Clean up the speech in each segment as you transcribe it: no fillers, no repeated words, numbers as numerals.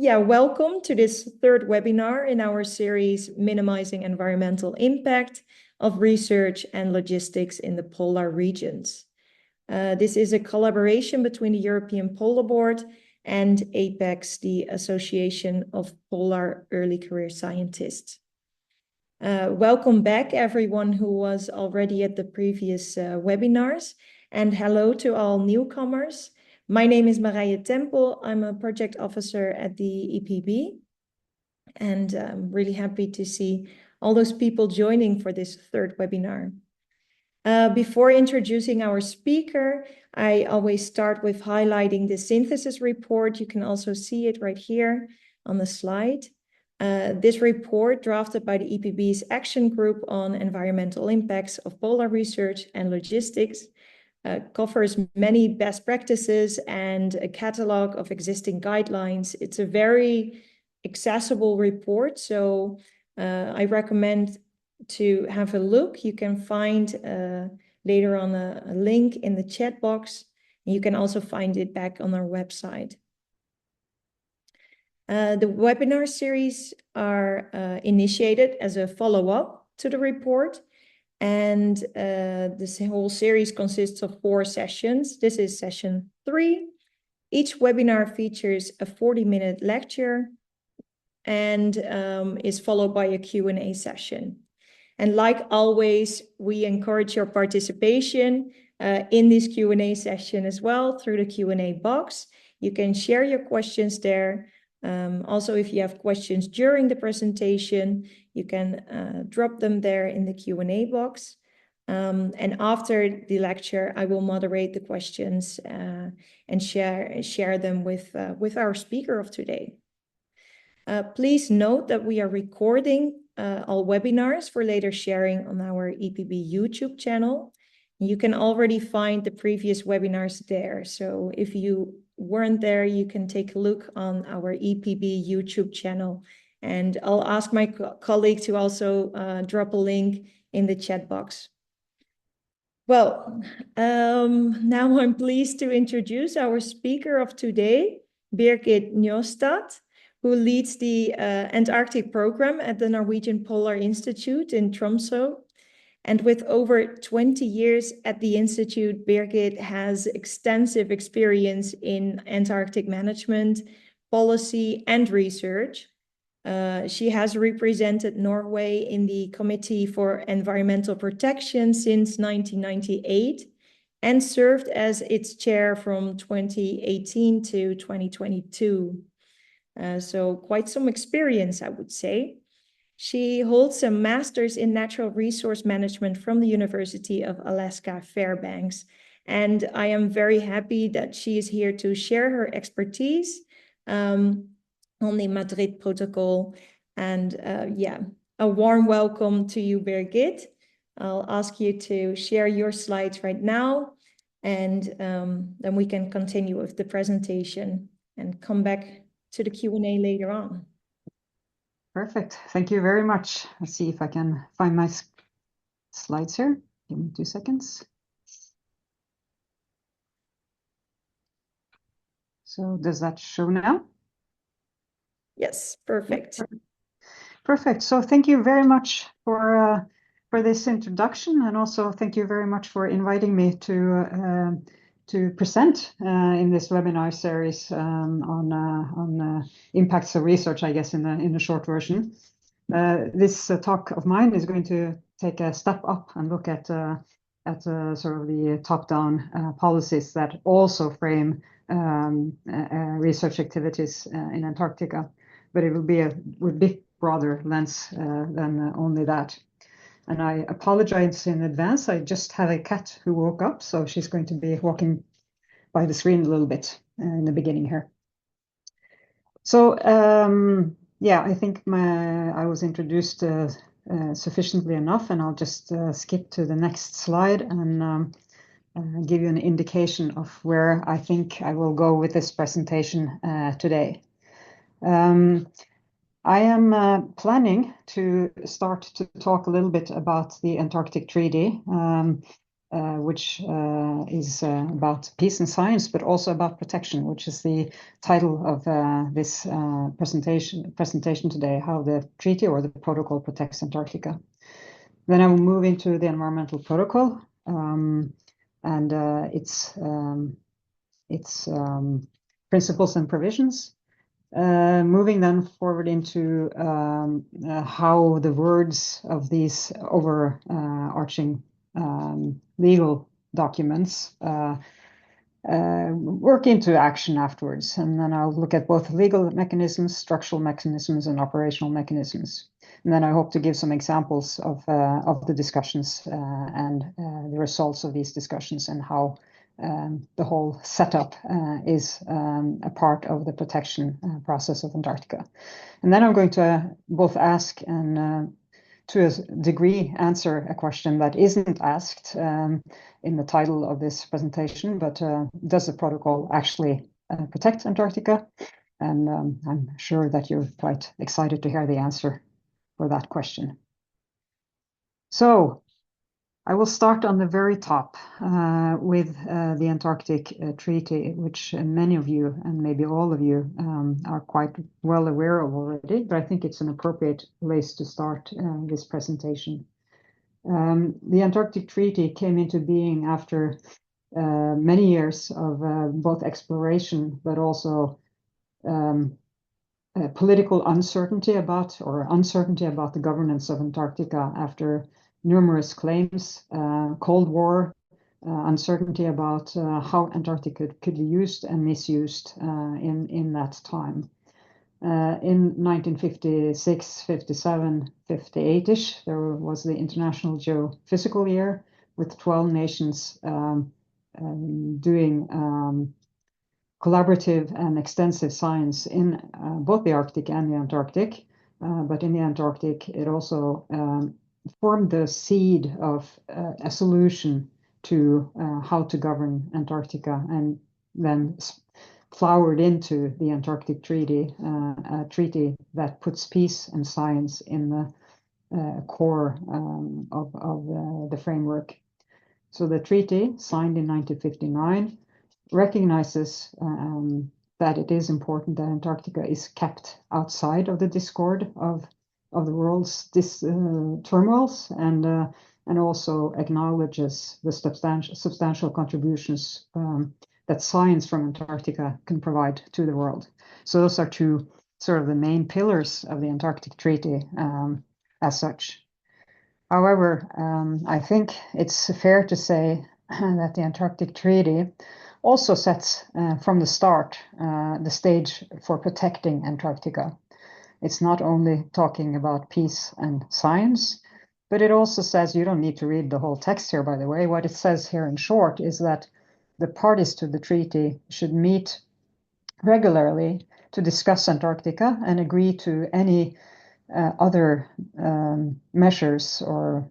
Welcome to this third webinar in our series, Minimizing Environmental Impact of Research and Logistics in the Polar Regions. This is a collaboration between the European Polar Board and APECS, the Association of Polar Early Career Scientists. Welcome back, everyone who was already at the previous webinars, and hello to all newcomers. My name is Marije Tempel. I'm a project officer at the EPB, and I'm really happy to see all those people joining for this third webinar. Before introducing our speaker, I always start with highlighting the synthesis report. You can also see it right here on the slide. This report, drafted by the EPB's Action Group on Environmental Impacts of Polar Research and Logistics, covers many best practices and a catalog of existing guidelines. It's a very accessible report, so I recommend to have a look. You can find later on a link in the chat box. You can also find it back on our website. The webinar series are initiated as a follow-up to the report. And this whole series consists of 4 sessions. This is session 3. Each webinar features a 40-minute lecture and is followed by a Q&A session. And like always, we encourage your participation in this Q&A session as well through the Q&A box. You can share your questions there. Also, if you have questions during the presentation, you can drop them there in the Q&A box. And after the lecture, I will moderate the questions and share them with our speaker of today. Please note that we are recording all webinars for later sharing on our EPB YouTube channel. You can already find the previous webinars there. So if you weren't there, you can take a look on our EPB YouTube channel. And I'll ask my colleague to also drop a link in the chat box. Well, now I'm pleased to introduce our speaker of today, Birgit Njåstad, who leads the Antarctic program at the Norwegian Polar Institute in Tromsø. And with over 20 years at the Institute, Birgit has extensive experience in Antarctic management, policy, and research. She has represented Norway in the Committee for Environmental Protection since 1998 and served as its chair from 2018 to 2022. So quite some experience, I would say. She holds a master's in natural resource management from the University of Alaska Fairbanks. And I am very happy that she is here to share her expertise on the Madrid Protocol. And a warm welcome to you, Birgit. I'll ask you to share your slides right now, and then we can continue with the presentation and come back to the Q&A later on. Perfect. Thank you very much. Let's see if I can find my slides here. Give me 2 seconds. So does that show now? Yes, perfect. Perfect. So thank you very much for this introduction, and also thank you very much for inviting me to present in this webinar series on impacts of research, I guess, in the short version. This talk of mine is going to take a step up and look at sort of the top-down policies that also frame research activities in Antarctica, but it will be with a bit broader lens than only that. And I apologize in advance. I just have a cat who woke up, so she's going to be walking by the screen a little bit in the beginning here. So I think I was introduced sufficiently enough, and I'll just skip to the next slide and give you an indication of where I think I will go with this presentation today. I am planning to start to talk a little bit about the Antarctic Treaty, which is about peace and science, but also about protection, which is the title of this presentation today, how the treaty or the protocol protects Antarctica. Then I will move into the environmental protocol and its principles and provisions. Moving then forward into how the words of these overarching legal documents work into action afterwards. And then I'll look at both legal mechanisms, structural mechanisms, and operational mechanisms. And then I hope to give some examples of the discussions and the results of these discussions and how the whole setup is a part of the protection process of Antarctica. And then I'm going to both ask and to a degree answer a question that isn't asked in the title of this presentation, but does the protocol actually protect Antarctica? And I'm sure that you're quite excited to hear the answer for that question. So I will start on the very top with the Antarctic Treaty, which many of you and maybe all of you are quite well aware of already, but I think it's an appropriate place to start this presentation. The Antarctic Treaty came into being after many years of both exploration, but also political uncertainty about the governance of Antarctica after numerous claims, Cold War, uncertainty about how Antarctica could be used and misused in that time. In 1956, 57, 58-ish, there was the International Geophysical Year with 12 nations doing collaborative and extensive science in both the Arctic and the Antarctic. But in the Antarctic, it also formed the seed of a solution to how to govern Antarctica, and then flowered into the Antarctic Treaty, a treaty that puts peace and science in the core of the framework. So the treaty, signed in 1959, recognizes that it is important that Antarctica is kept outside of the discord of the world's turmoils, and also acknowledges the substantial contributions that science from Antarctica can provide to the world. So those are two sort of the main pillars of the Antarctic Treaty as such. However, I think it's fair to say that the Antarctic Treaty also sets from the start the stage for protecting Antarctica. It's not only talking about peace and science, but it also says, you don't need to read the whole text here, by the way. What it says here in short is that the parties to the treaty should meet regularly to discuss Antarctica and agree to any other measures or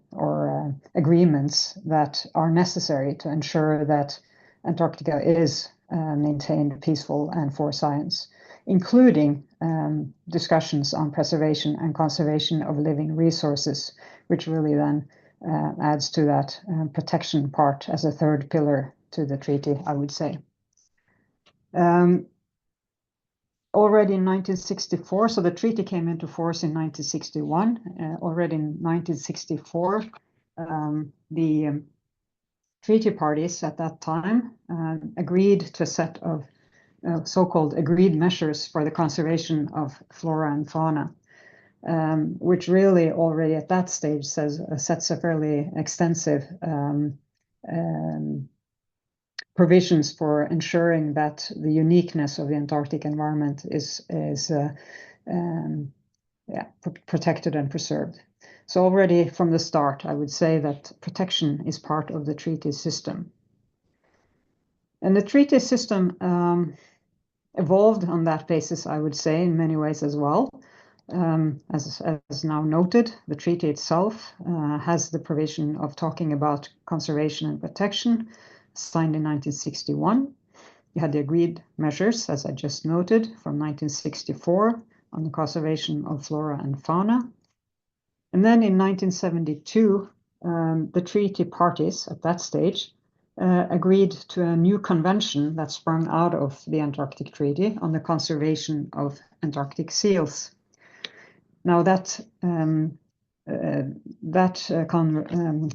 agreements that are necessary to ensure that Antarctica is maintained peaceful and for science, including discussions on preservation and conservation of living resources, which really then adds to that protection part as a third pillar to the treaty, I would say. Already in 1964, so the treaty came into force in 1961. Already in 1964, the treaty parties at that time agreed to a set of so-called agreed measures for the conservation of flora and fauna, which really already at that stage sets a fairly extensive provisions for ensuring that the uniqueness of the Antarctic environment is protected and preserved. So already from the start, I would say that protection is part of the treaty system. And the treaty system evolved on that basis, I would say, in many ways as well. As now noted, the treaty itself has the provision of talking about conservation and protection, signed in 1961. You had the agreed measures, as I just noted, from 1964 on the conservation of flora and fauna. And then in 1972, the treaty parties at that stage agreed to a new convention that sprung out of the Antarctic Treaty on the conservation of Antarctic seals. Now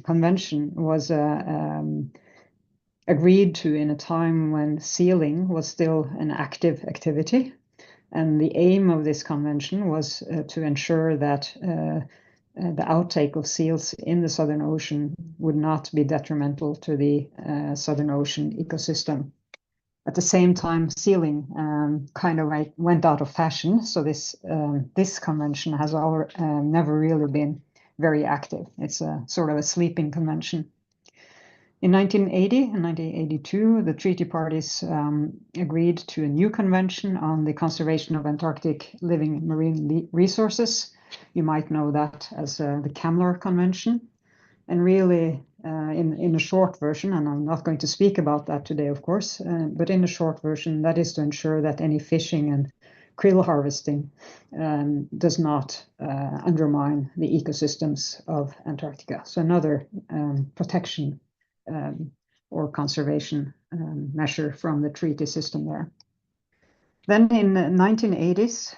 convention was agreed to in a time when sealing was still an active activity. And the aim of this convention was to ensure that the outtake of seals in the Southern Ocean would not be detrimental to the Southern Ocean ecosystem. At the same time, sealing kind of went out of fashion, so this convention has never really been very active. It's a sort of a sleeping convention. In 1980 and 1982, the treaty parties agreed to a new convention on the conservation of Antarctic living marine resources. You might know that as the CAMLR Convention. And really, in a short version, and I'm not going to speak about that today, of course, but in a short version, that is to ensure that any fishing and krill harvesting does not undermine the ecosystems of Antarctica. So another protection or conservation measure from the treaty system there. Then in the 1980s,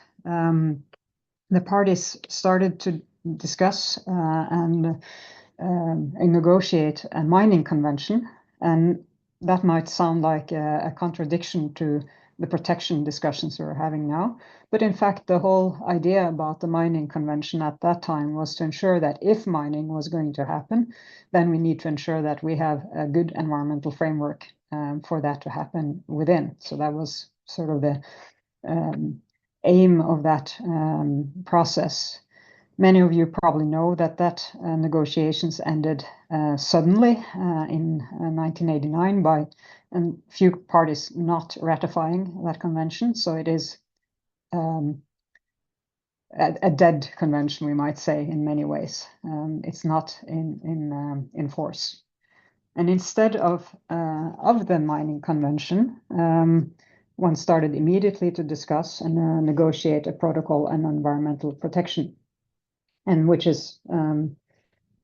the parties started to discuss and negotiate a mining convention, and that might sound like a contradiction to the protection discussions we're having now. But in fact, the whole idea about the mining convention at that time was to ensure that if mining was going to happen, then we need to ensure that we have a good environmental framework for that to happen within. So that was sort of the aim of that process. Many of you probably know that negotiations ended suddenly in 1989 by a few parties not ratifying that convention. So it is a dead convention, we might say, in many ways. It's not in force. And instead of the mining convention, one started immediately to discuss and negotiate a protocol on environmental protection, and which is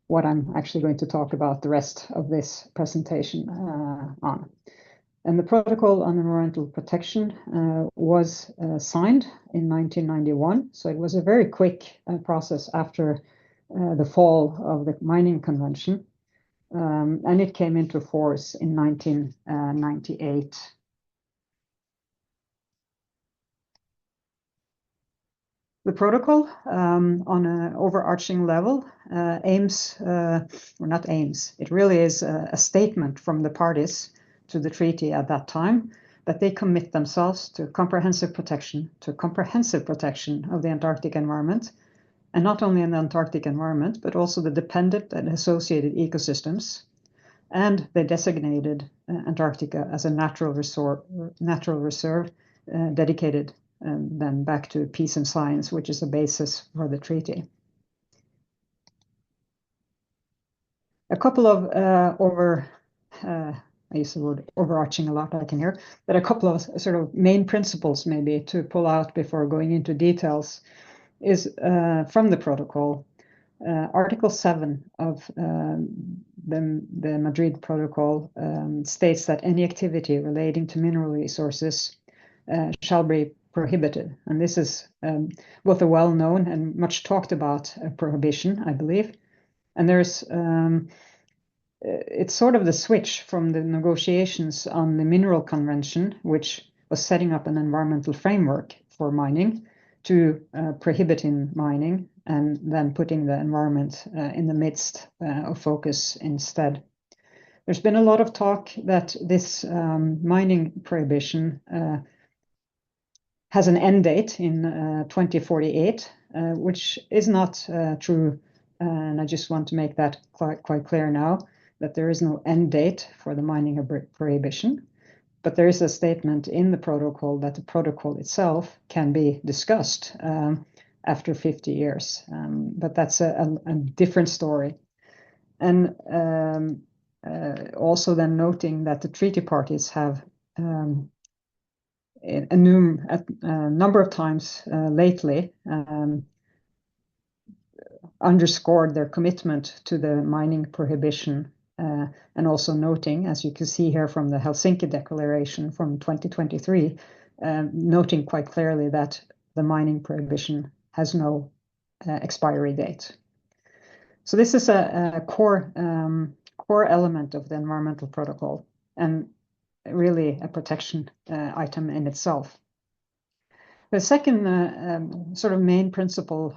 what I'm actually going to talk about the rest of this presentation on. And the Protocol on Environmental Protection was signed in 1991, so it was a very quick process after the fall of the Mining Convention, and it came into force in 1998. The protocol on an overarching level aims, or not aims, it really is a statement from the parties to the treaty at that time that they commit themselves to comprehensive protection of the Antarctic environment, and not only in the Antarctic environment, but also the dependent and associated ecosystems. And they designated Antarctica as a natural reserve dedicated then back to peace and science, which is the basis for the treaty. A couple of I use the word overarching a lot, I can hear, but a couple of sort of main principles maybe to pull out before going into details is from the protocol. Article 7 of the Madrid Protocol states that any activity relating to mineral resources shall be prohibited. And this is both a well-known and much talked about prohibition, I believe. And there's it's sort of the switch from the negotiations on the Mineral Convention, which was setting up an environmental framework for mining, to prohibiting mining and then putting the environment in the midst of focus instead. There's been a lot of talk that this mining prohibition has an end date in 2048, which is not true. And I just want to make that quite clear now, that there is no end date for the mining prohibition. But there is a statement in the protocol that the protocol itself can be discussed after 50 years. But that's a different story. And also then noting that the treaty parties have a number of times lately underscored their commitment to the mining prohibition, and also noting, as you can see here from the Helsinki Declaration from 2023, noting quite clearly that the mining prohibition has no expiry date. So this is a core element of the environmental protocol, and really a protection item in itself. The second sort of main principle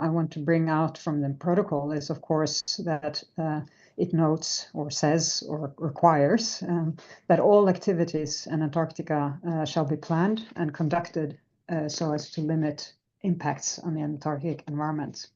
I want to bring out from the protocol is, of course, that it notes or says or requires that all activities in Antarctica shall be planned and conducted so as to limit impacts on the Antarctic environment.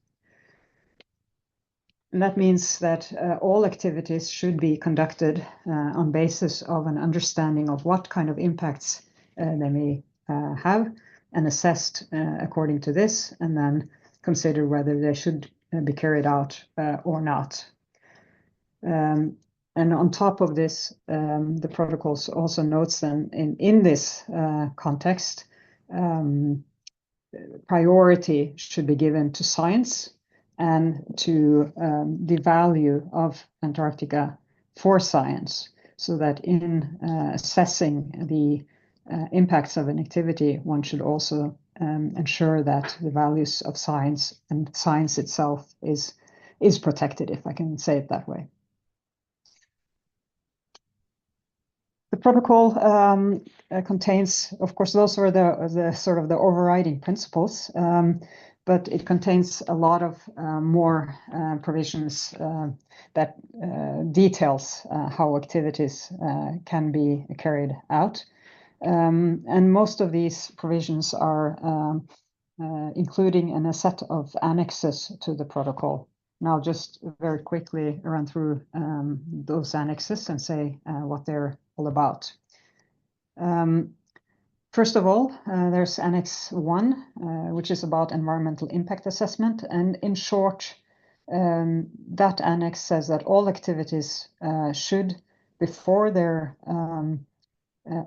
And that means that all activities should be conducted on basis of an understanding of what kind of impacts they may have, and assessed according to this, and then consider whether they should be carried out or not. And on top of this, the protocols also notes then in this context, priority should be given to science and to the value of Antarctica for science, so that in assessing the impacts of an activity, one should also ensure that the values of science and science itself is protected, if I can say it that way. The protocol contains, of course, those are the sort of the overriding principles, but it contains a lot of more provisions that details how activities can be carried out. And most of these provisions are including in a set of annexes to the protocol. And I'll just very quickly run through those annexes and say what they're all about. First of all, there's Annex 1, which is about environmental impact assessment. And in short, that annex says that all activities should, before they're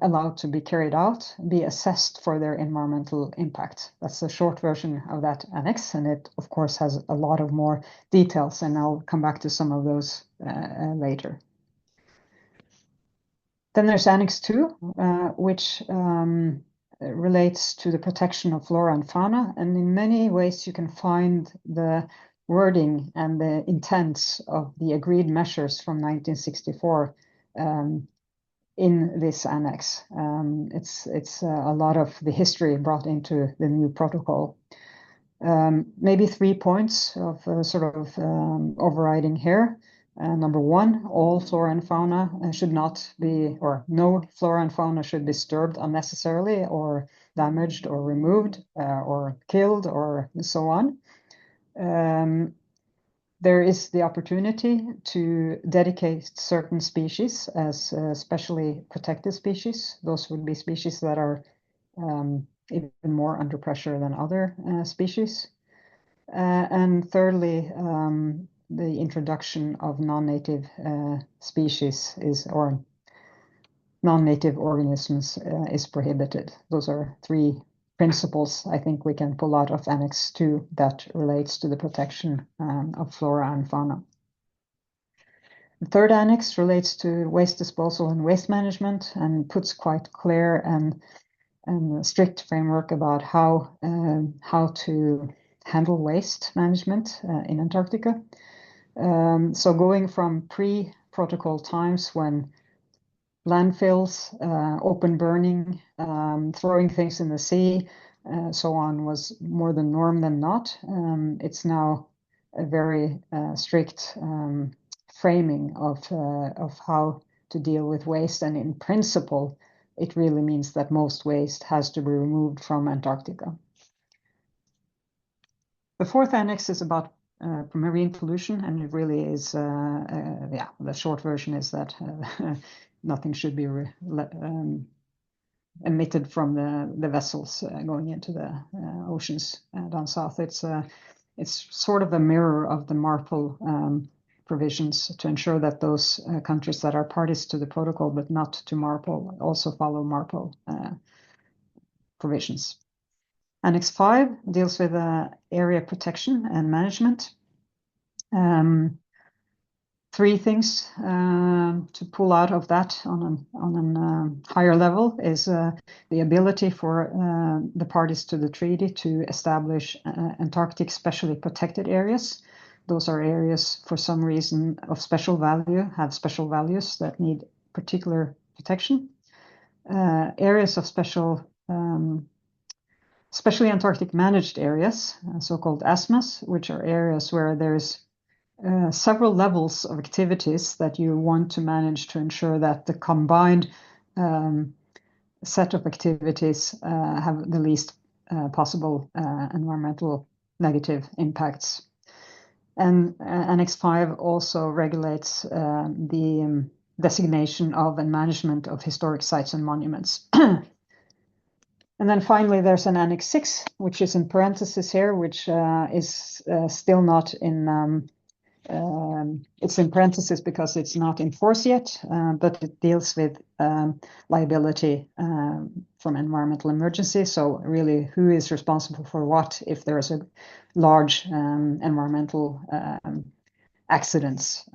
allowed to be carried out, be assessed for their environmental impact. That's the short version of that annex, and it, of course, has a lot of more details, and I'll come back to some of those later. Then there's Annex 2, which relates to the protection of flora and fauna, and in many ways you can find the wording and the intents of the agreed measures from 1964 in this annex. It's a lot of the history brought into the new protocol. Maybe 3 points of sort of overriding here. Number one, all flora and fauna should not be, or no flora and fauna should be disturbed unnecessarily or damaged or removed or killed or so on. There is the opportunity to dedicate certain species as specially protected species. Those would be species that are even more under pressure than other species. And thirdly, the introduction of non-native species or non-native organisms is prohibited. Those are 3 principles I think we can pull out of Annex 2 that relates to the protection of flora and fauna. The third annex relates to waste disposal and waste management, and puts quite clear and strict framework about how to handle waste management in Antarctica. So going from pre-protocol times when landfills, open burning, throwing things in the sea, so on was more the norm than not. It's now a very strict framing of how to deal with waste, and in principle, it really means that most waste has to be removed from Antarctica. The fourth annex is about marine pollution, and it really is, the short version is that nothing should be emitted from the vessels going into the oceans down south. It's sort of a mirror of the MARPOL provisions to ensure that those countries that are parties to the protocol but not to MARPOL also follow MARPOL provisions. Annex 5 deals with area protection and management. Three things to pull out of that on a higher level is the ability for the parties to the treaty to establish Antarctic specially protected areas. Those are areas for some reason of special value, have special values that need particular protection. Areas of special, especially Antarctic managed areas, so-called ASMAs, which are areas where there's several levels of activities that you want to manage to ensure that the combined set of activities have the least possible environmental negative impacts. And Annex 5 also regulates the designation of and management of historic sites and monuments. And then finally, there's an Annex 6, which is in parentheses here, which is still not in it's in parentheses because it's not in force yet, but it deals with liability from environmental emergency. So really, who is responsible for what if there is a large environmental accidents?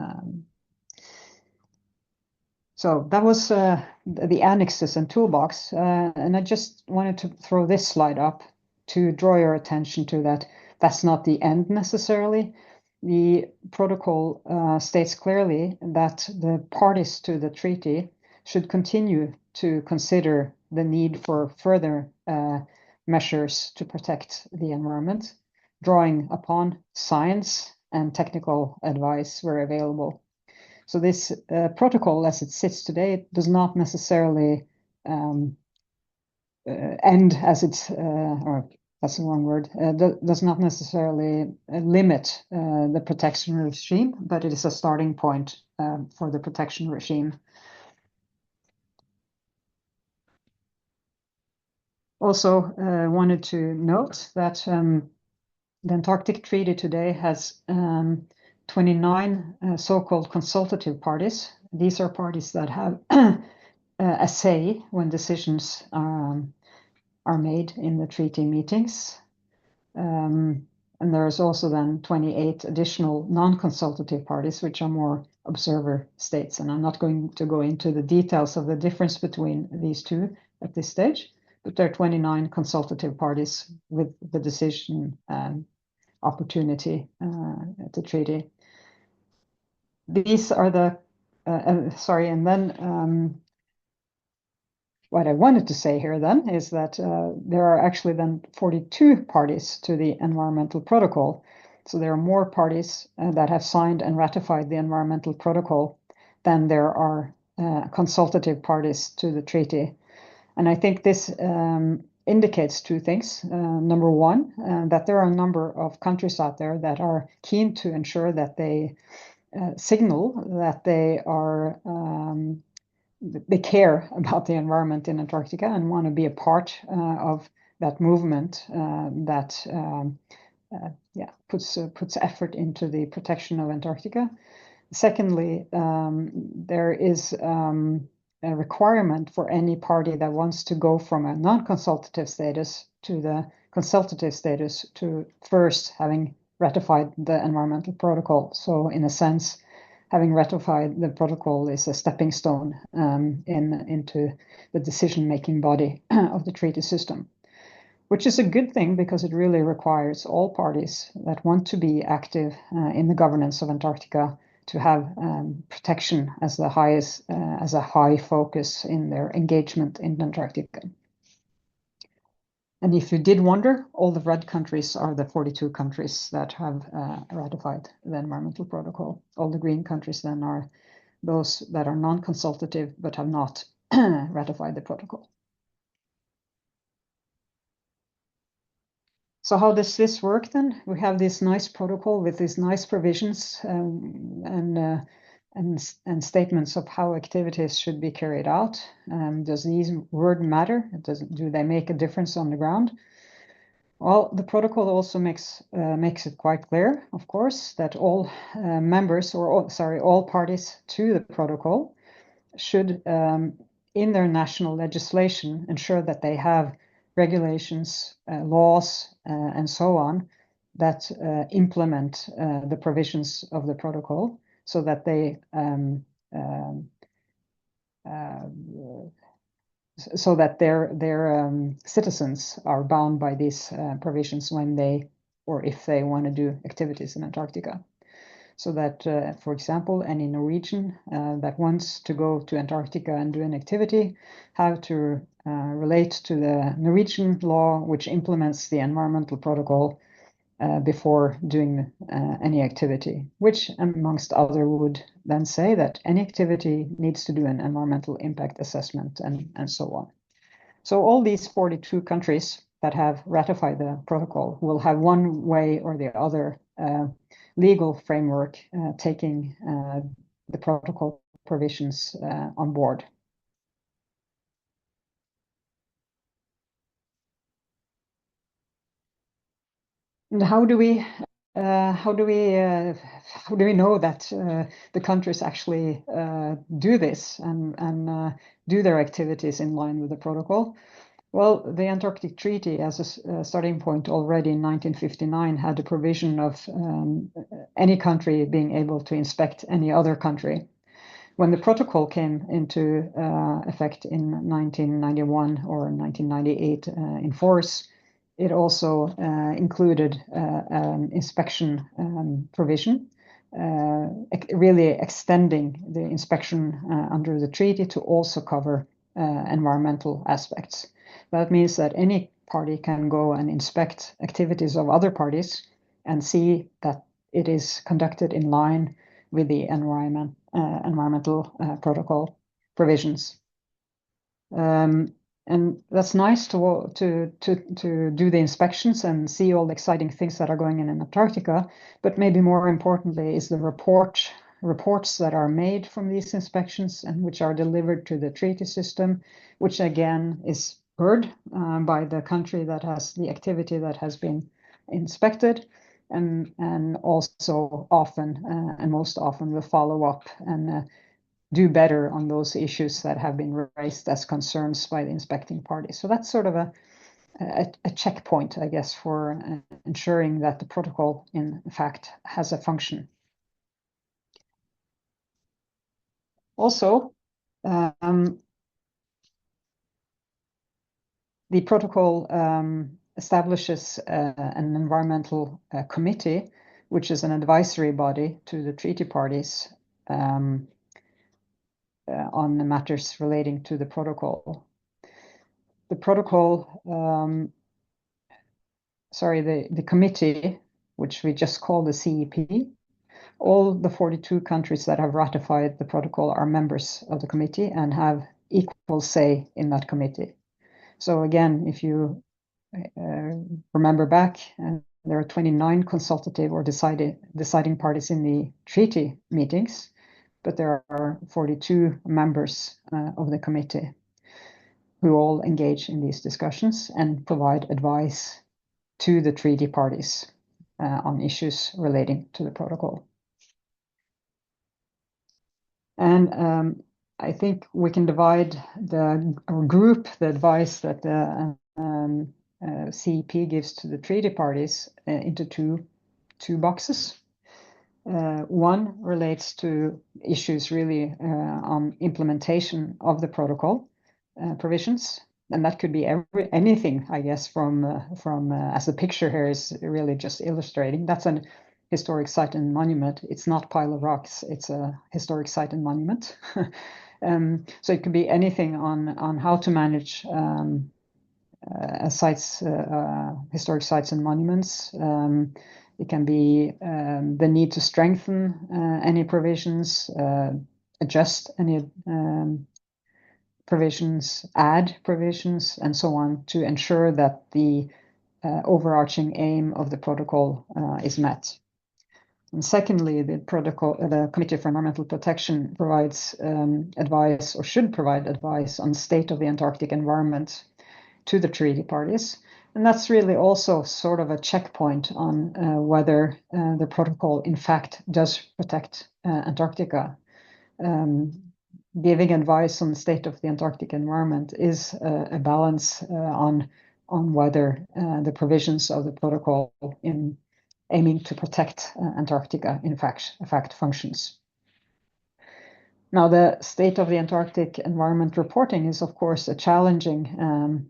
So that was the annexes and toolbox. And I just wanted to throw this slide up to draw your attention to that. That's not the end necessarily. The protocol states clearly that the parties to the treaty should continue to consider the need for further measures to protect the environment, drawing upon science and technical advice where available. So this protocol, as it sits today, does not necessarily end as it's, or that's the wrong word, does not necessarily limit the protection regime, but it is a starting point for the protection regime. Also wanted to note that the Antarctic Treaty today has 29 so-called consultative parties. These are parties that have a say when decisions are made in the treaty meetings. And there is also then 28 additional non-consultative parties, which are more observer states. And I'm not going to go into the details of the difference between these two at this stage, but there are 29 consultative parties with the decision opportunity at the treaty. These are the, and then what I wanted to say here then is that there are actually then 42 parties to the environmental protocol. So there are more parties that have signed and ratified the environmental protocol than there are consultative parties to the treaty. And I think this indicates two things. Number one, that there are a number of countries out there that are keen to ensure that they signal that they are they care about the environment in Antarctica and want to be a part of that movement that puts effort into the protection of Antarctica. Secondly, there is a requirement for any party that wants to go from a non-consultative status to the consultative status to first having ratified the environmental protocol. So in a sense, having ratified the protocol is a stepping stone into the decision-making body of the treaty system, which is a good thing because it really requires all parties that want to be active in the governance of Antarctica to have protection as the highest, as a high focus in their engagement in Antarctica. And if you did wonder, all the red countries are the 42 countries that have ratified the environmental protocol. All the green countries then are those that are non-consultative but have not ratified the protocol. So how does this work then? We have this nice protocol with these nice provisions and statements of how activities should be carried out. Does these words matter? Do they make a difference on the ground? Well, the protocol also makes it quite clear, of course, that all members, or all parties to the protocol should, in their national legislation, ensure that they have regulations, laws, and so on that implement the provisions of the protocol, so that they so that their citizens are bound by these provisions when they or if they want to do activities in Antarctica. So that, for example, any Norwegian that wants to go to Antarctica and do an activity have to relate to the Norwegian law, which implements the environmental protocol before doing any activity, which amongst other would then say that any activity needs to do an environmental impact assessment and so on. So all these 42 countries that have ratified the protocol will have one way or the other legal framework taking the protocol provisions on board. And how do we know that the countries actually do this and do their activities in line with the protocol? Well, the Antarctic Treaty, as a starting point already in 1959, had a provision of any country being able to inspect any other country. When the protocol came into effect in 1991 or 1998 in force, it also included an inspection provision, really extending the inspection under the treaty to also cover environmental aspects. That means that any party can go and inspect activities of other parties and see that it is conducted in line with the environmental protocol provisions. And that's nice to do the inspections and see all the exciting things that are going on in Antarctica. But maybe more importantly is the reports that are made from these inspections and which are delivered to the treaty system, which again is heard by the country that has the activity that has been inspected, and also often and most often will follow up and do better on those issues that have been raised as concerns by the inspecting party. So that's sort of a checkpoint, I guess, for ensuring that the protocol, in fact, has a function. Also, the protocol establishes an environmental committee, which is an advisory body to the treaty parties on the matters relating to the protocol. The protocol, the committee, which we just call the CEP, all the 42 countries that have ratified the protocol are members of the committee and have equal say in that committee. So again, if you remember back, there are 29 consultative or deciding parties in the treaty meetings, but there are 42 members of the committee who all engage in these discussions and provide advice to the treaty parties on issues relating to the protocol. And I think we can divide the advice that the CEP gives to the treaty parties into two boxes. One relates to issues really on implementation of the protocol provisions, and that could be anything, I guess, from as the picture here is really just illustrating. That's an historic site and monument. It's not pile of rocks. It's a historic site and monument. So it could be anything on how to manage historic sites and monuments. It can be the need to strengthen any provisions, adjust any provisions, add provisions, and so on to ensure that the overarching aim of the protocol is met. And secondly, the Committee for Environmental Protection provides advice, or should provide advice, on the state of the Antarctic environment to the treaty parties. And that's really also sort of a checkpoint on whether the protocol in fact does protect Antarctica. Giving advice on the state of the Antarctic environment is a balance on whether the provisions of the protocol in aiming to protect Antarctica in fact functions. Now, the state of the Antarctic environment reporting is, of course, a challenging,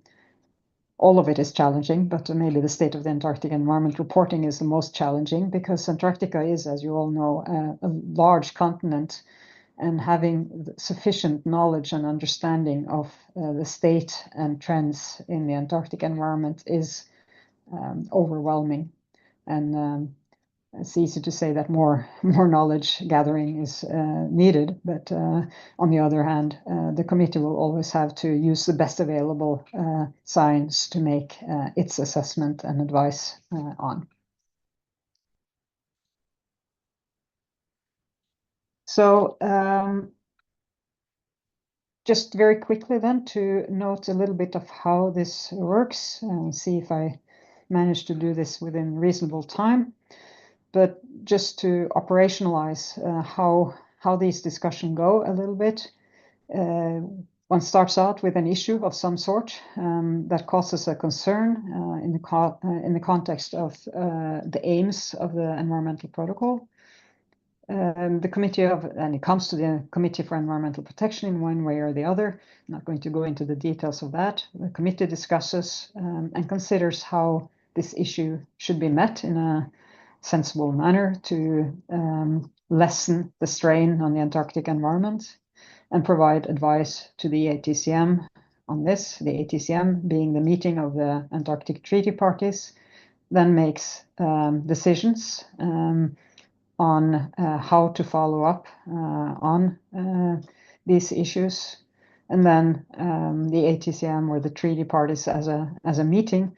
all of it is challenging, but maybe the state of the Antarctic environment reporting is the most challenging because Antarctica is, as you all know, a large continent, and having sufficient knowledge and understanding of the state and trends in the Antarctic environment is overwhelming. And it's easy to say that more knowledge gathering is needed, but on the other hand, the committee will always have to use the best available science to make its assessment and advice on. So just very quickly then to note a little bit of how this works and see if I manage to do this within reasonable time. But just to operationalize how these discussions go a little bit, one starts out with an issue of some sort that causes a concern in the context of the aims of the environmental protocol. And it comes to the Committee for Environmental Protection in one way or the other. I'm not going to go into the details of that. The committee discusses and considers how this issue should be met in a sensible manner to lessen the strain on the Antarctic environment and provide advice to the ATCM on this. The ATCM, being the meeting of the Antarctic Treaty Parties, then makes decisions on how to follow up on these issues. And then the ATCM, or the treaty parties as a meeting,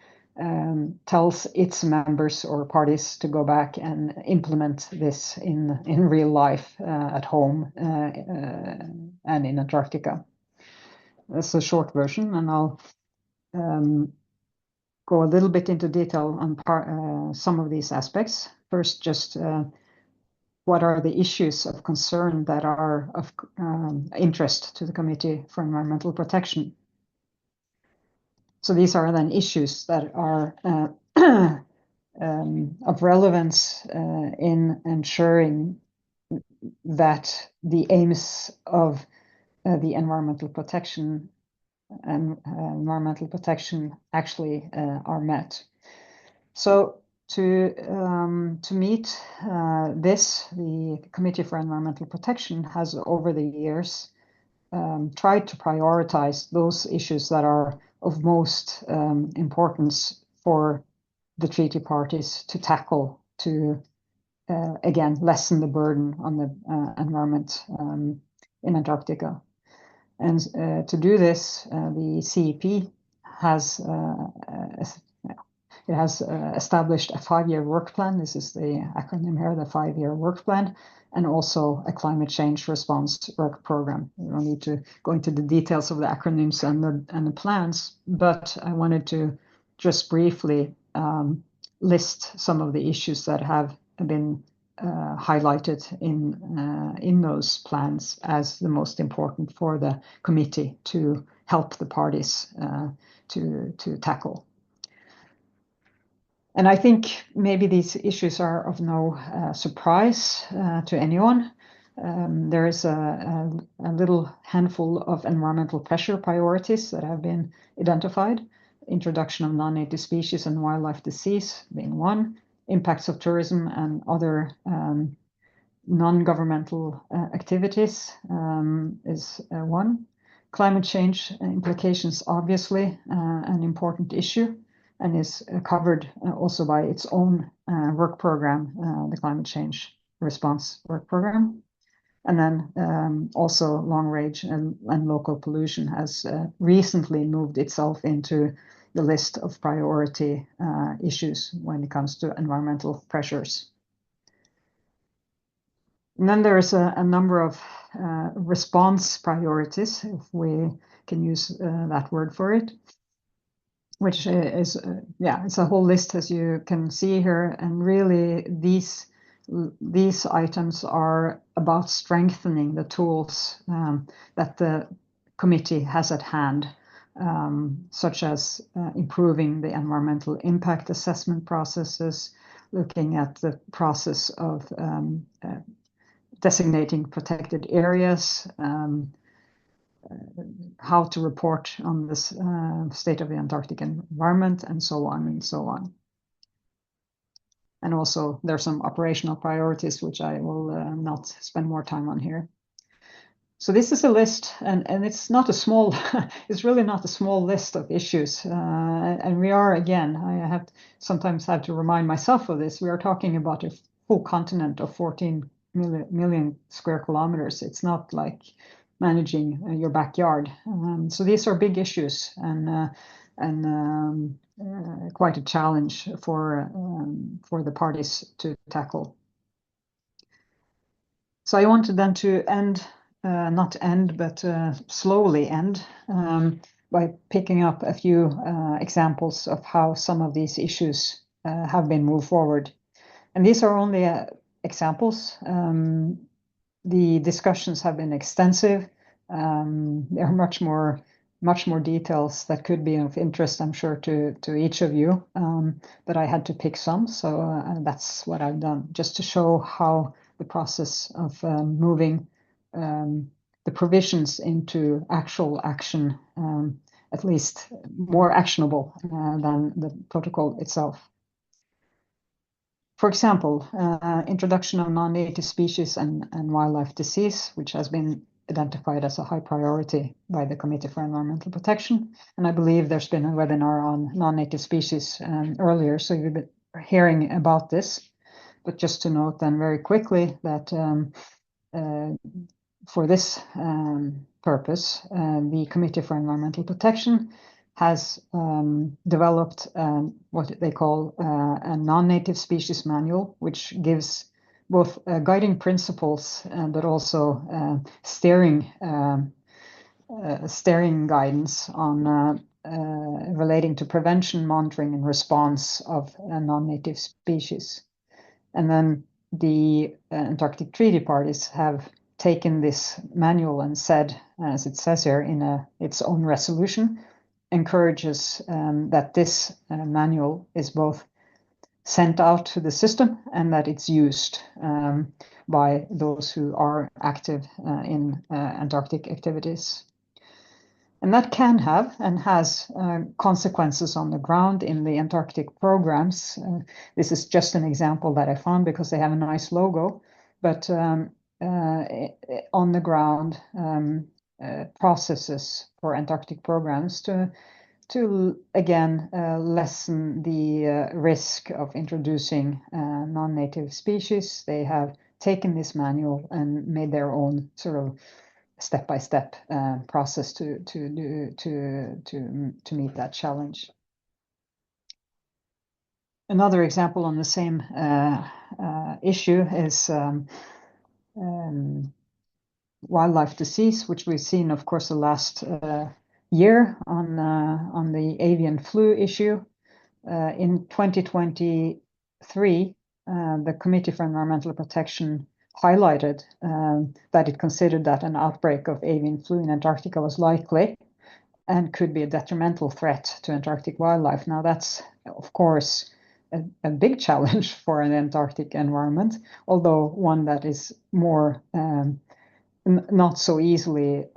tells its members or parties to go back and implement this in real life at home and in Antarctica. That's a short version, and I'll go a little bit into detail on some of these aspects. First, just what are the issues of concern that are of interest to the Committee for Environmental Protection. So these are then issues that are of relevance in ensuring that the aims of the environmental protection and environmental protection actually are met. So to meet this, the Committee for Environmental Protection has over the years tried to prioritize those issues that are of most importance for the treaty parties to tackle to, again, lessen the burden on the environment in Antarctica. And to do this, the CEP has established a 5-year work plan. This is the acronym here, the 5-year work plan, and also a climate change response work program. We don't need to go into the details of the acronyms and the plans, but I wanted to just briefly list some of the issues that have been highlighted in those plans as the most important for the committee to help the parties to tackle. And I think maybe these issues are of no surprise to anyone. There is a little handful of environmental pressure priorities that have been identified. Introduction of non-native species and wildlife disease being one. Impacts of tourism and other non-governmental activities is one. Climate change implications, obviously, an important issue, and is covered also by its own work program, the Climate Change Response Work Program. And then also long range and local pollution has recently moved itself into the list of priority issues when it comes to environmental pressures. And then there is a number of response priorities, if we can use that word for it, which is, it's a whole list, as you can see here. And really, these items are about strengthening the tools that the committee has at hand, such as improving the environmental impact assessment processes, looking at the process of designating protected areas, how to report on this state of the Antarctic environment, and so on and so on. And also there's some operational priorities, which I will not spend more time on here. So this is a list, and it's not a small, it's really not a small list of issues. And we are, again, I sometimes have to remind myself of this, we are talking about a full continent of 14 million square kilometers. It's not like managing your backyard. So these are big issues, and quite a challenge for the parties to tackle. So I wanted then to end, not end, but slowly end, by picking up a few examples of how some of these issues have been moved forward. And these are only examples. The discussions have been extensive. There are much more details that could be of interest, I'm sure, to each of you. But I had to pick some, so that's what I've done, just to show how the process of moving the provisions into actual action, at least more actionable than the protocol itself. For example, introduction of non-native species and wildlife disease, which has been identified as a high priority by the Committee for Environmental Protection. And I believe there's been a webinar on non-native species earlier, so you've been hearing about this. But just to note then very quickly that for this purpose, the Committee for Environmental Protection has developed what they call a non-native species manual, which gives both guiding principles but also steering guidance on relating to prevention, monitoring, and response of non-native species. And then the Antarctic Treaty Parties have taken this manual and said, as it says here in its own resolution, encourages that this manual is both sent out to the system and that it's used by those who are active in Antarctic activities. And that can have and has consequences on the ground in the Antarctic programs. This is just an example that I found because they have a nice logo, but on the ground processes for Antarctic programs to again lessen the risk of introducing non-native species. They have taken this manual and made their own sort of step-by-step process to meet that challenge. Another example on the same issue is wildlife disease, which we've seen, of course, the last year on the avian flu issue. In 2023, the Committee for Environmental Protection highlighted that it considered that an outbreak of avian flu in Antarctica was likely and could be a detrimental threat to Antarctic wildlife. Now that's, of course, a big challenge for an Antarctic environment, although one that is more not so easily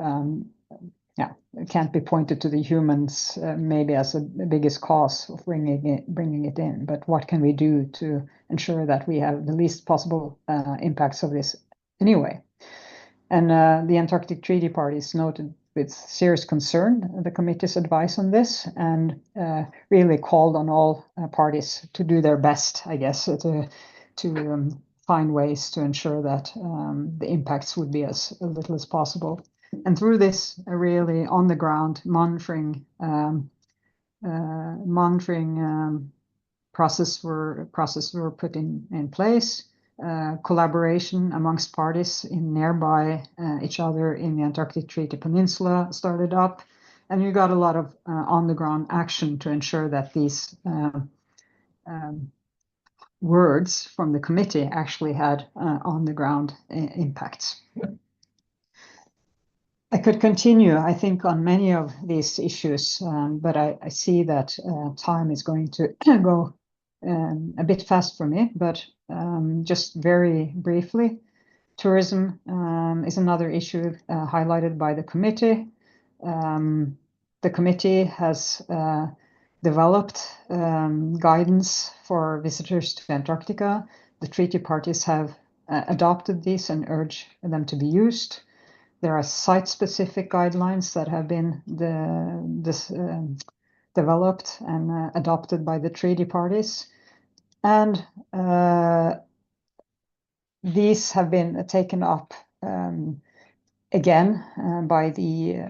it can't be pointed to the humans maybe as the biggest cause of bringing it in. But what can we do to ensure that we have the least possible impacts of this anyway? And the Antarctic Treaty Parties noted with serious concern the committee's advice on this and really called on all parties to do their best, I guess, to find ways to ensure that the impacts would be as little as possible. And through this really on the ground monitoring process were put in place, collaboration amongst parties in nearby each other in the Antarctic Treaty Peninsula started up, and you got a lot of on the ground action to ensure that these words from the committee actually had on the ground impacts. I could continue, I think, on many of these issues, but I see that time is going to go a bit fast for me, but just very briefly. Tourism is another issue highlighted by the committee. The committee has developed guidance for visitors to Antarctica. The treaty parties have adopted these and urge them to be used. There are site-specific guidelines that have been developed and adopted by the treaty parties. And these have been taken up again by the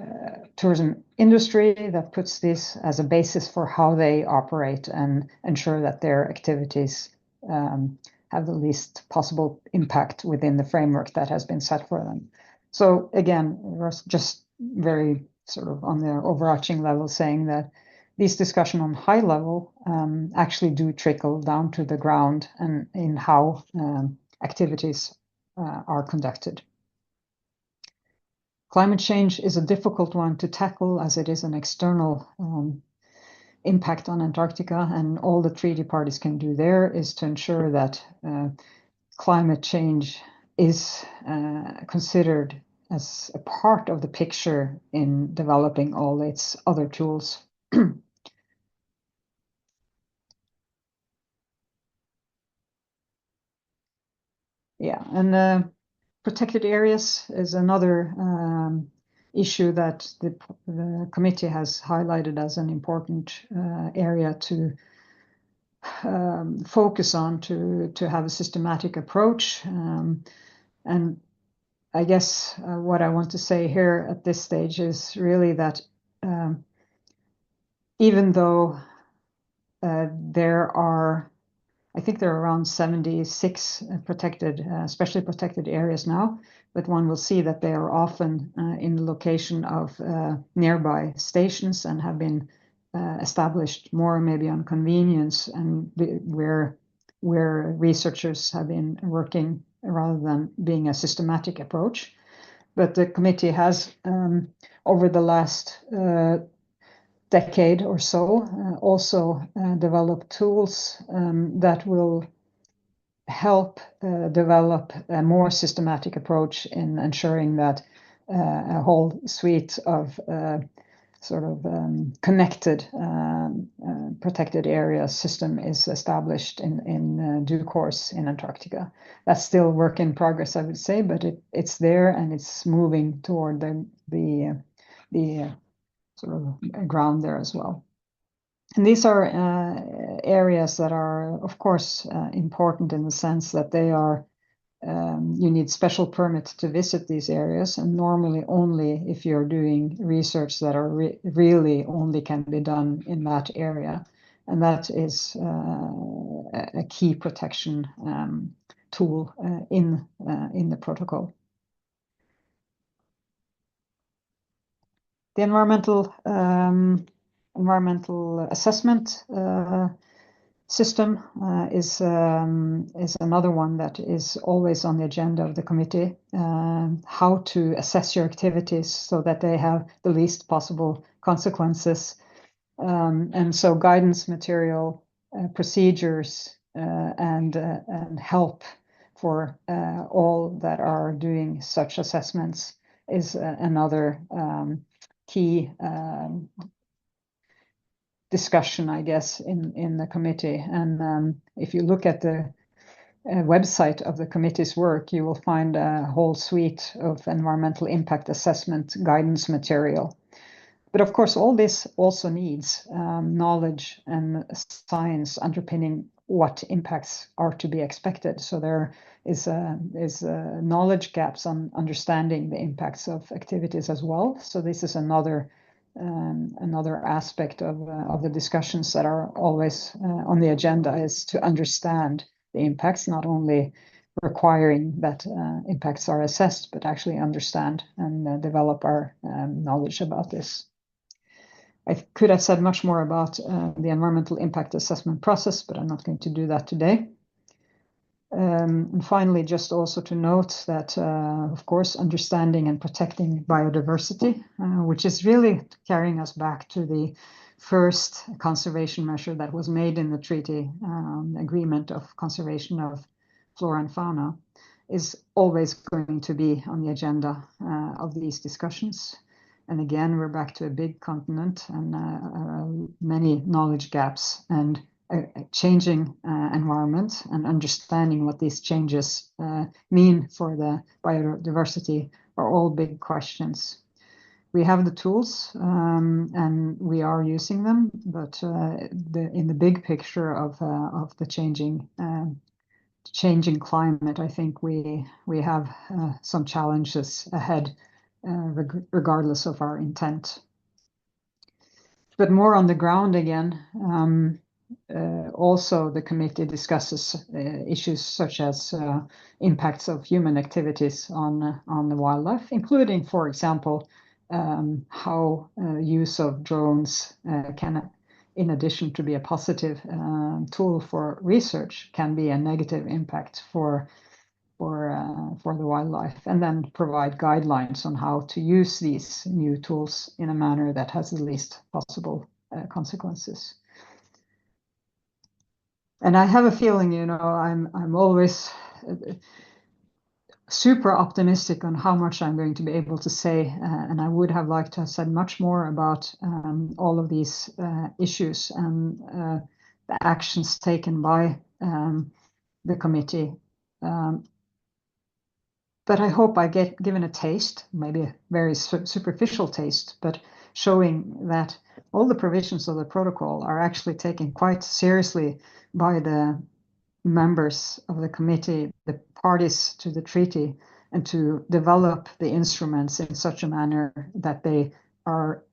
tourism industry that puts this as a basis for how they operate and ensure that their activities have the least possible impact within the framework that has been set for them. So again, we're just very sort of on the overarching level saying that these discussions on high level actually do trickle down to the ground and in how activities are conducted. Climate change is a difficult one to tackle as it is an external impact on Antarctica, and all the treaty parties can do there is to ensure that climate change is considered as a part of the picture in developing all its other tools. Yeah, and protected areas is another issue that the committee has highlighted as an important area to focus on to have a systematic approach. And I guess what I want to say here at this stage is really that even though there are, I think there are around 76 protected, especially protected areas now, but one will see that they are often in the location of nearby stations and have been established more maybe on convenience and where researchers have been working rather than being a systematic approach. But the committee has, over the last decade or so, also developed tools that will help develop a more systematic approach in ensuring that a whole suite of sort of connected protected area system is established in due course in Antarctica. That's still work in progress, I would say, but it's there and it's moving toward the sort of ground there as well. And these are areas that are, of course, important in the sense that they are, you need special permits to visit these areas, and normally only if you're doing research that are really only can be done in that area. And that is a key protection tool in the protocol. The environmental assessment system is another one that is always on the agenda of the committee. How to assess your activities so that they have the least possible consequences, and so guidance material, procedures, and help for all that are doing such assessments is another key discussion, I guess, in the committee. And if you look at the website of the committee's work, you will find a whole suite of environmental impact assessment guidance material. But of course, all this also needs knowledge and science underpinning what impacts are to be expected. So there is knowledge gaps on understanding the impacts of activities as well. So this is another aspect of the discussions that are always on the agenda, is to understand the impacts, not only requiring that impacts are assessed, but actually understand and develop our knowledge about this. I could have said much more about the environmental impact assessment process, but I'm not going to do that today. And finally, just also to note that, of course, understanding and protecting biodiversity, which is really carrying us back to the first conservation measure that was made in the treaty agreement of conservation of flora and fauna, is always going to be on the agenda of these discussions. And again, we're back to a big continent and many knowledge gaps, and a changing environment, and understanding what these changes mean for the biodiversity are all big questions. We have the tools and we are using them, but in the big picture of the changing climate, I think we have some challenges ahead, regardless of our intent. But more on the ground again, also the committee discusses issues such as impacts of human activities on the wildlife, including, for example, how use of drones can, in addition to be a positive tool for research, can be a negative impact for the wildlife, and then provide guidelines on how to use these new tools in a manner that has the least possible consequences. And I have a feeling, you know, I'm always super optimistic on how much I'm going to be able to say, and I would have liked to have said much more about all of these issues and the actions taken by the committee. But I hope I get given a taste, maybe a very superficial taste, but showing that all the provisions of the protocol are actually taken quite seriously by the members of the committee, the parties to the treaty, and to develop the instruments in such a manner that they are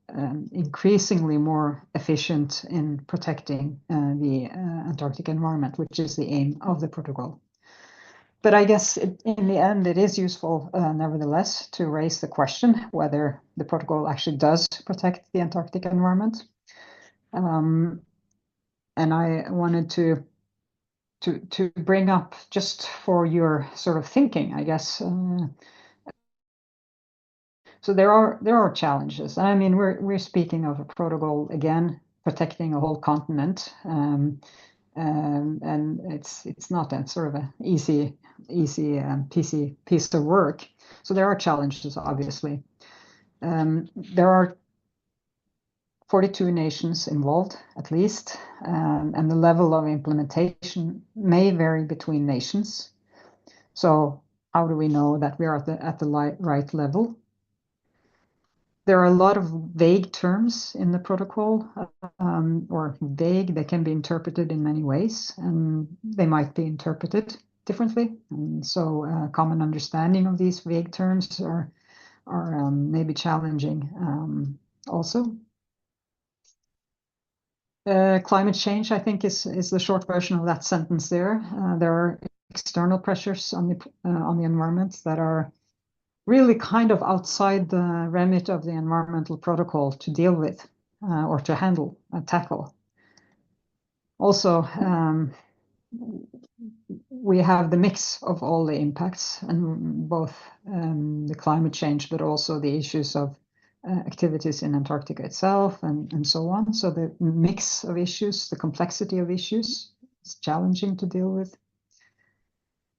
increasingly more efficient in protecting the Antarctic environment, which is the aim of the protocol. But I guess in the end, it is useful, nevertheless, to raise the question whether the protocol actually does protect the Antarctic environment. And I wanted to bring up, just for your sort of thinking, I guess. So there are challenges. I mean, we're speaking of a protocol again protecting a whole continent, and it's not a sort of an easy piece of work. So there are challenges, obviously. There are 42 nations involved, at least, and the level of implementation may vary between nations. So how do we know that we are at the right level? There are a lot of vague terms in the protocol, or vague, they can be interpreted in many ways, and they might be interpreted differently. And so common understanding of these vague terms are maybe challenging also. Climate change, I think, is the short version of that sentence there. There are external pressures on the environment that are really kind of outside the remit of the environmental protocol to deal with or to handle, tackle. Also, we have the mix of all the impacts, and both the climate change, but also the issues of activities in Antarctica itself and so on. So the mix of issues, the complexity of issues is challenging to deal with.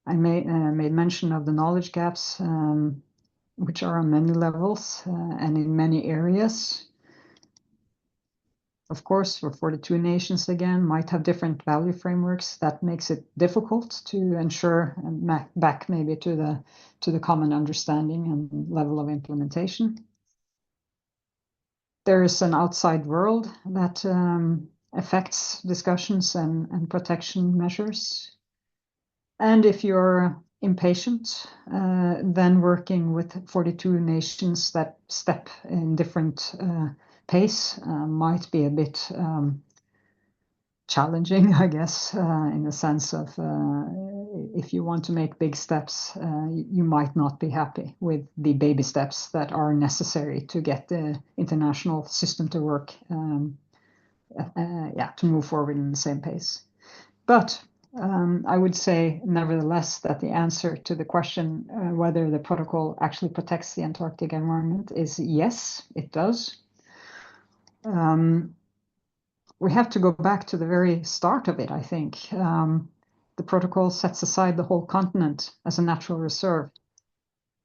I made mention of the knowledge gaps, which are on many levels and in many areas. Of course, for 42 nations, again, might have different value frameworks. That makes it difficult to ensure and back maybe to the common understanding and level of implementation. There is an outside world that affects discussions and protection measures. And if you're impatient, then working with 42 nations that step in different pace might be a bit challenging, I guess, in the sense of if you want to make big steps, you might not be happy with the baby steps that are necessary to get the international system to work, to move forward in the same pace. But I would say, nevertheless, that the answer to the question whether the protocol actually protects the Antarctic environment is yes, it does. we have to go back to the very start of it, I think. The protocol sets aside the whole continent as a natural reserve,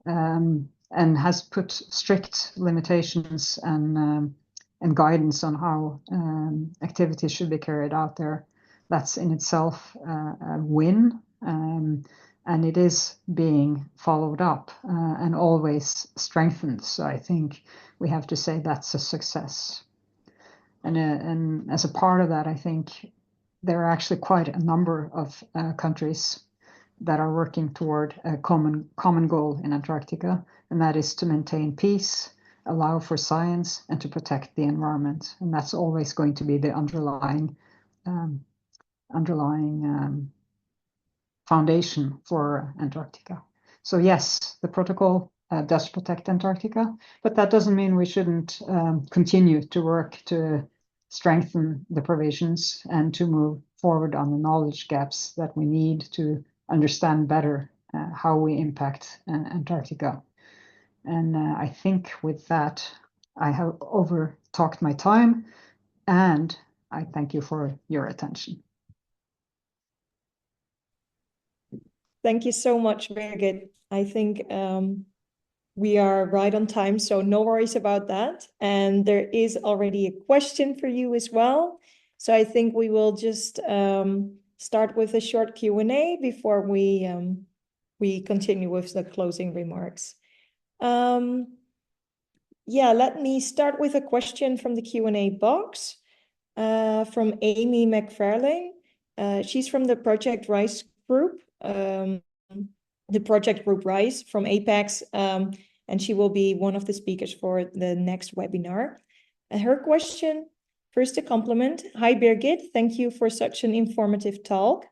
and has put strict limitations and guidance on how activities should be carried out there. That's in itself a win, and it is being followed up and always strengthened. So I think we have to say that's a success. And as a part of that, I think there are actually quite a number of countries that are working toward a common goal in Antarctica, and that is to maintain peace, allow for science, and to protect the environment. And that's always going to be the underlying foundation for Antarctica. So yes, the protocol does protect Antarctica, but that doesn't mean we shouldn't continue to work to strengthen the provisions and to move forward on the knowledge gaps that we need to understand better how we impact Antarctica. And I think with that, I have over talked my time, and I thank you for your attention. Thank you so much, Birgit. I think we are right on time, so no worries about that. And there is already a question for you as well. So I think we will just start with a short Q&A before we continue with the closing remarks. Yeah, let me start with a question from the Q&A box from Amy McFarlane. She's from the Project RISE group, the project group RISE from APECS, and she will be one of the speakers for the next webinar. Her question, first a compliment. Hi, Birgit. Thank you for such an informative talk.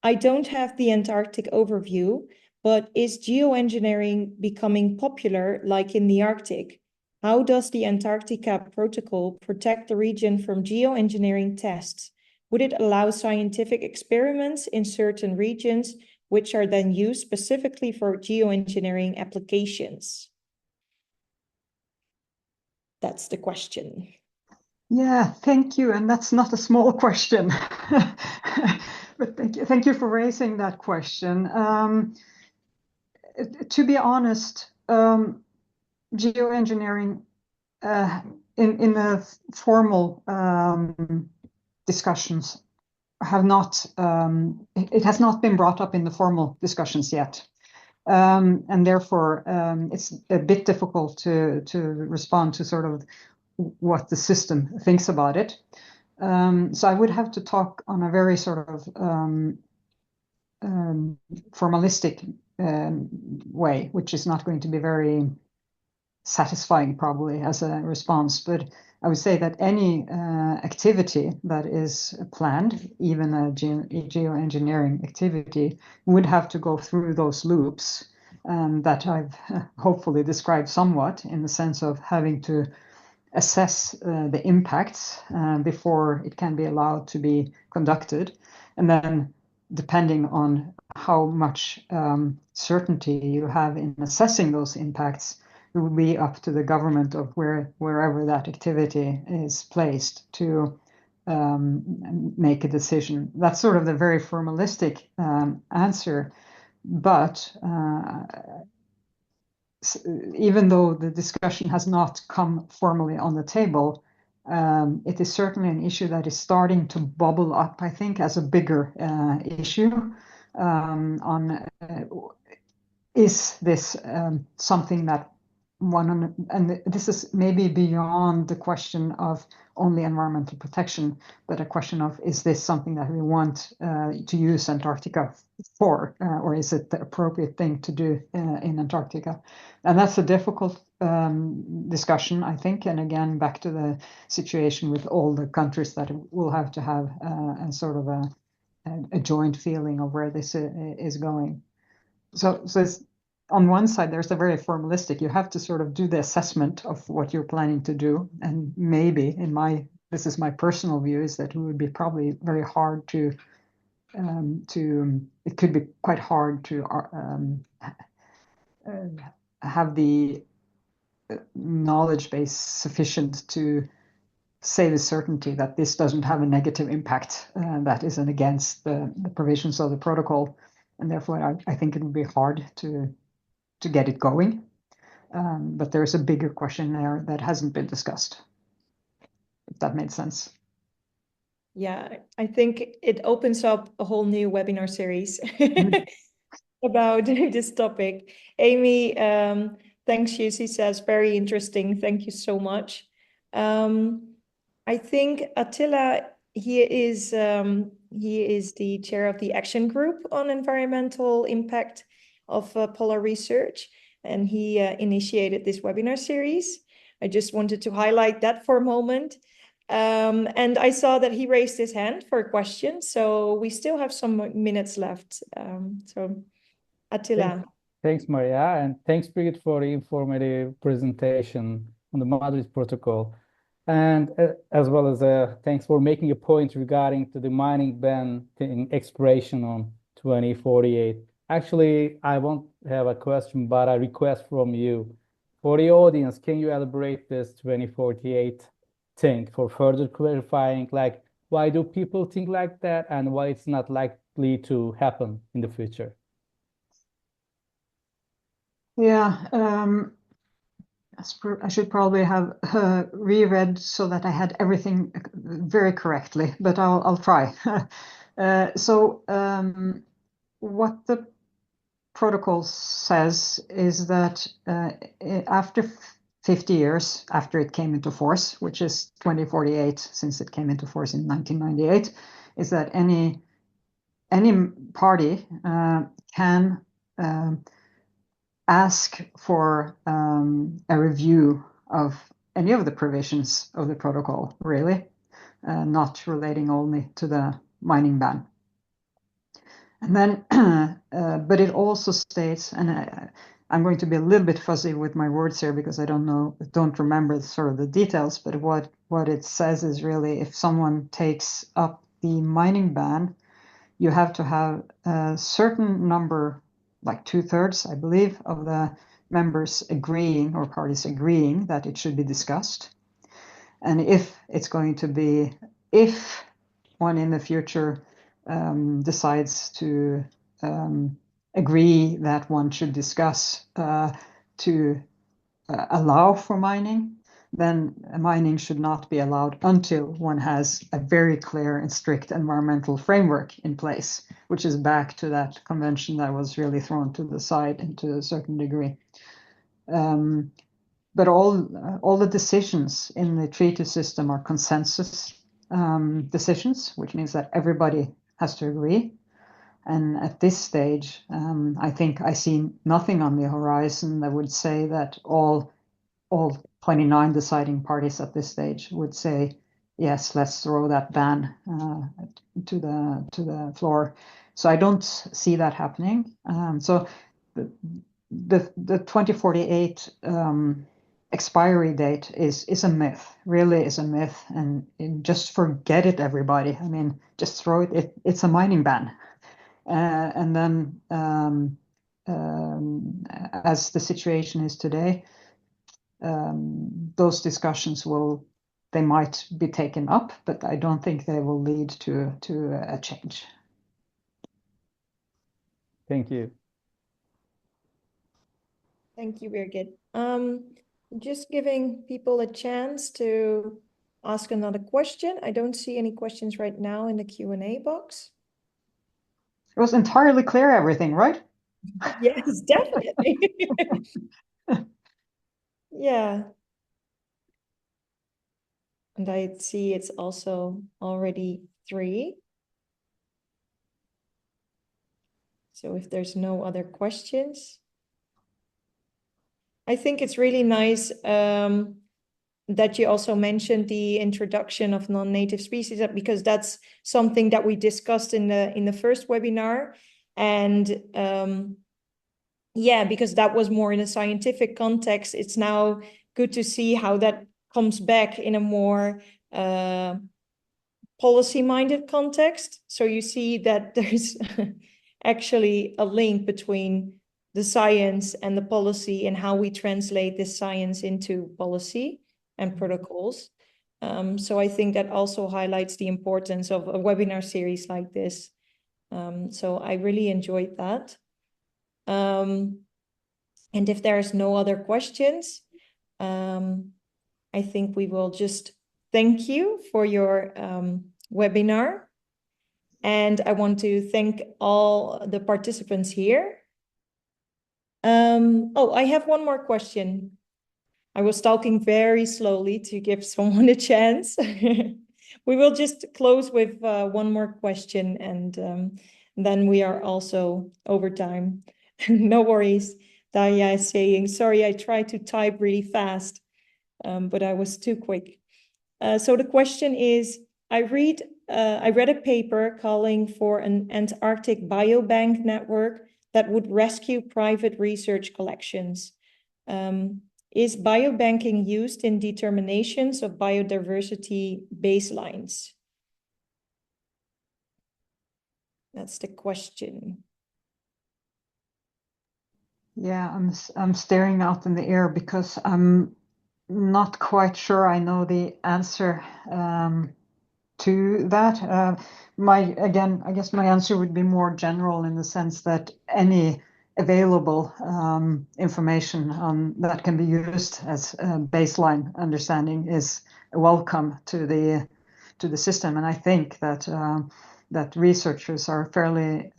I don't have the Antarctic overview, but is geoengineering becoming popular like in the Arctic? How does the Antarctica Protocol protect the region from geoengineering tests? Would it allow scientific experiments in certain regions, which are then used specifically for geoengineering applications? That's the question. Yeah, thank you. And that's not a small question. But thank you for raising that question. To be honest, geoengineering in the formal discussions have not, it has not been brought up in the formal discussions yet. And therefore, it's a bit difficult to respond to sort of what the system thinks about it. So I would have to talk on a very sort of formalistic way, which is not going to be very satisfying probably as a response. But I would say that any activity that is planned, even a geoengineering activity, would have to go through those loops that I've hopefully described somewhat, in the sense of having to assess the impacts before it can be allowed to be conducted. And then depending on how much certainty you have in assessing those impacts, it will be up to the government of wherever that activity is placed to make a decision. That's sort of the very formalistic answer. But even though the discussion has not come formally on the table, it is certainly an issue that is starting to bubble up, I think, as a bigger issue is this something that and this is maybe beyond the question of only environmental protection, but a question of, is this something that we want to use Antarctica for, or is it the appropriate thing to do in Antarctica? And that's a difficult discussion, I think. And again, back to the situation with all the countries that will have to have a sort of a joint feeling of where this is going. So it's, on one side, there's a very formalistic, you have to sort of do the assessment of what you're planning to do. And maybe this is my personal view, is that it would be probably very hard it could be quite hard to have the knowledge base sufficient to say with certainty that this doesn't have a negative impact that isn't against the provisions of the protocol. And therefore, I think it would be hard to get it going. But there's a bigger question there that hasn't been discussed, if that made sense. Yeah, I think it opens up a whole new webinar series about this topic. Amy, thanks, Jussi says, very interesting. Thank you so much. I think Attila, he is the chair of the action group on environmental impact of polar research, and he initiated this webinar series. I just wanted to highlight that for a moment. And I saw that he raised his hand for a question, so we still have some minutes left. So Attila. Thanks, Marije, and thanks, Birgit, for the informative presentation on the Madrid Protocol. And as well as thanks for making a point regarding to the mining ban in expiration on 2048. Actually, I won't have a question, but a request from you. For the audience, can you elaborate this 2048 thing for further clarifying, like, why do people think like that and why it's not likely to happen in the future? Yeah, I should probably have reread so that I had everything very correctly, but I'll try. What the protocol says is that after 50 years after it came into force, which is 2048, since it came into force in 1998, is that any party can ask for a review of any of the provisions of the protocol, really, not relating only to the mining ban. And then, but it also states, and I'm going to be a little bit fuzzy with my words here because I don't remember sort of the details, but what it says is really if someone takes up the mining ban, you have to have a certain number, like 2/3, I believe, of the members agreeing or parties agreeing that it should be discussed. And if one in the future decides to agree that one should discuss to allow for mining, then mining should not be allowed until one has a very clear and strict environmental framework in place, which is back to that convention that was really thrown to the side and to a certain degree. But all the decisions in the treaty system are consensus decisions, which means that everybody has to agree. And at this stage, I think I see nothing on the horizon that would say that all 29 deciding parties at this stage would say, yes, let's throw that ban to the floor. So I don't see that happening. So the 2048 expiry date is a myth, really is a myth, and just forget it, everybody. I mean, just throw it. It's a mining ban. And then as the situation is today, those discussions they might be taken up, but I don't think they will lead to a change. Thank you. Thank you, Birgit. Just giving people a chance to ask another question. I don't see any questions right now in the Q&A box. It was entirely clear, everything, right? Yes, definitely. Yeah. And I see it's also already 3. So if there's no other questions, I think it's really nice that you also mentioned the introduction of non-native species, because that's something that we discussed in the first webinar. And yeah, because that was more in a scientific context, it's now good to see how that comes back in a more policy-minded context. So you see that there's actually a link between the science and the policy and how we translate this science into policy and protocols. So I think that also highlights the importance of a webinar series like this. So I really enjoyed that. And if there's no other questions, I think we will just thank you for your webinar. And I want to thank all the participants here. Oh, I have one more question. I was talking very slowly to give someone a chance. We will just close with one more question, and then we are also over time. No worries. Daria is saying, sorry, I tried to type really fast, but I was too quick. So the question is, I read a paper calling for an Antarctic biobank network that would rescue private research collections. Is biobanking used in determinations of biodiversity baselines? That's the question. Yeah, I'm staring out in the air because I'm not quite sure I know the answer to that. I guess my answer would be more general in the sense that any available information that can be used as baseline understanding is welcome to the system, and I think that that researchers are fairly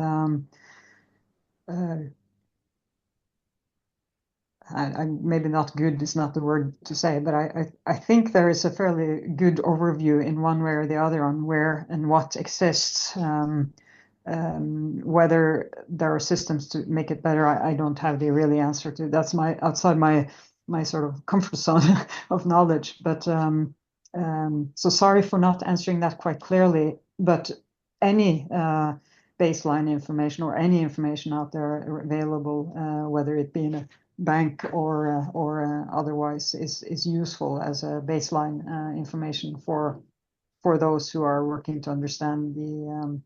maybe not good is not the word to say, but I think there is a fairly good overview in one way or the other on where and what exists. Whether there are systems to make it better, I don't have the really answer to. That's outside my sort of comfort zone of knowledge. But so sorry for not answering that quite clearly. But any baseline information or any information out there available, whether it be in a bank or otherwise, is useful as a baseline information for those who are working to understand the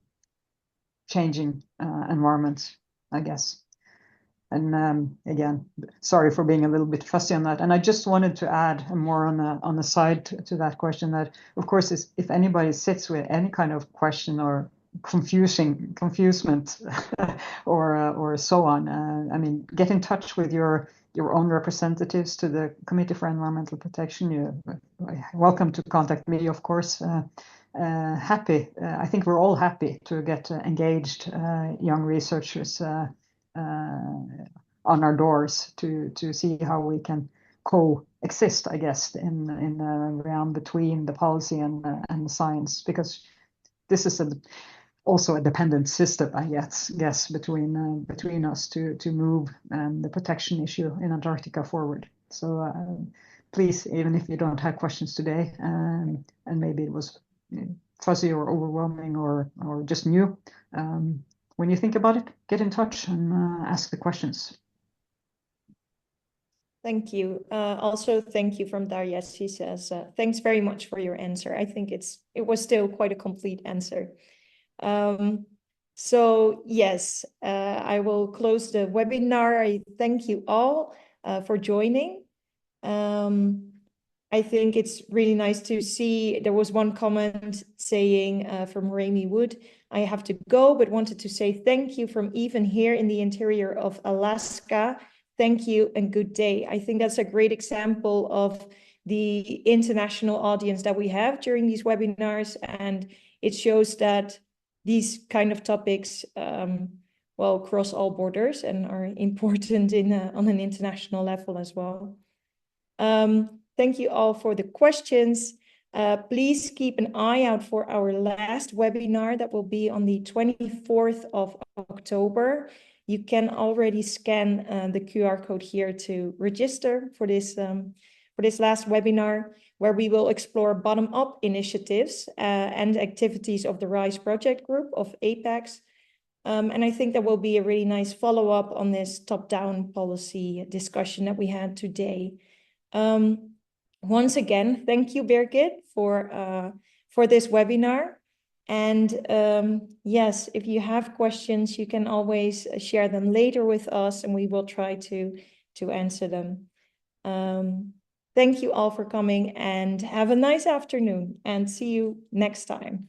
changing environments, I guess. And again, sorry for being a little bit fussy on that. And I just wanted to add more on the side to that question that, of course, if anybody sits with any kind of question or confusement or so on, I mean, get in touch with your own representatives to the Committee for Environmental Protection. You're welcome to contact me, of course. Happy. I think we're all happy to get engaged young researchers on our doors to see how we can coexist, I guess, in the realm between the policy and the science, because this is also a dependent system, I guess between us to move the protection issue in Antarctica forward. So please, even if you don't have questions today, and maybe it was fuzzy or overwhelming or just new, when you think about it, get in touch and ask the questions. Thank you. Also, thank you from Daria. She says, thanks very much for your answer. I think it was still quite a complete answer. So yes, I will close the webinar. I thank you all for joining. I think it's really nice to see. There was one comment saying from Ramy Wood, I have to go, but wanted to say thank you from even here in the interior of Alaska. Thank you and good day. I think that's a great example of the international audience that we have during these webinars. And it shows that these kind of topics, well, cross all borders and are important on an international level as well. Thank you all for the questions. Please keep an eye out for our last webinar that will be on the 24th of October. You can already scan the QR code here to register for this last webinar, where we will explore bottom-up initiatives and activities of the RISE project group of APECS. And I think that will be a really nice follow-up on this top-down policy discussion that we had today. Once again, thank you, Birgit, for this webinar. And yes, if you have questions, you can always share them later with us, and we will try to answer them. Thank you all for coming and have a nice afternoon and see you next time.